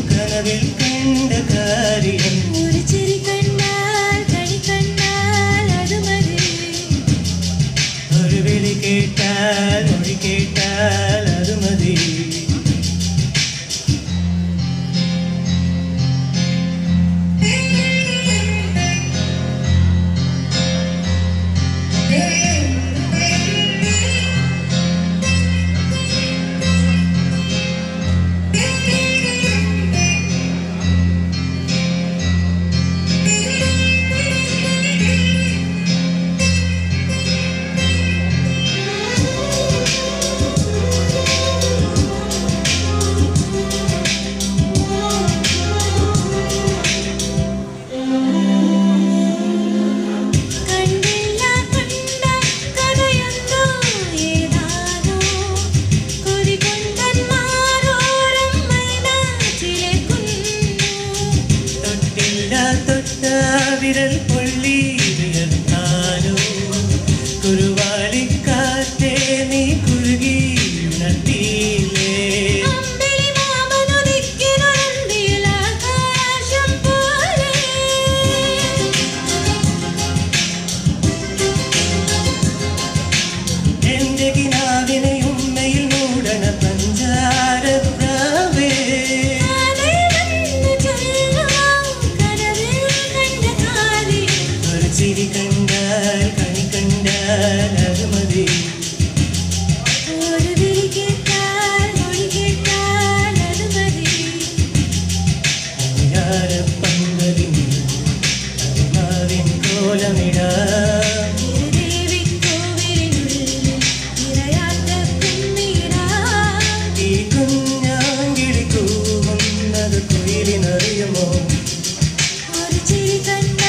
കനവിൽ കണ്ട കാര്യം ഒരു ചിരി കണ്ടാൽ കണി കണ്ടാൽ അത് മതി ഒരു വിളി കേട്ടാൽ മൊഴി കേട്ടാൽ അത് മതി വിരൽ പൊള്ളി വിയർത്താലോ കുറുവാലിക്കാറ്റേ നീ കുറുകി ഉണർത്തിയില്ലേ എന്റെ കിനാവിനെ ഉമ്മയിൽ മൂടണ പഞ്ചാരപ്രാവേ ചിരി കണ്ടാൽ കണി കണ്ടാൽ അത് മതി ഒരു വിളി കേട്ടാൽ മൊഴി കേട്ടാൽ അത് മതി അയ്യാരപ്പന്തലിൽ അരിമാവിൻ കോലമിടാം ഈ കുഞ്ഞാങ്കിളി കൂവുന്നത് കുയിലിനറിയുമോ ഒരു ചിരി കണ്ടാൽ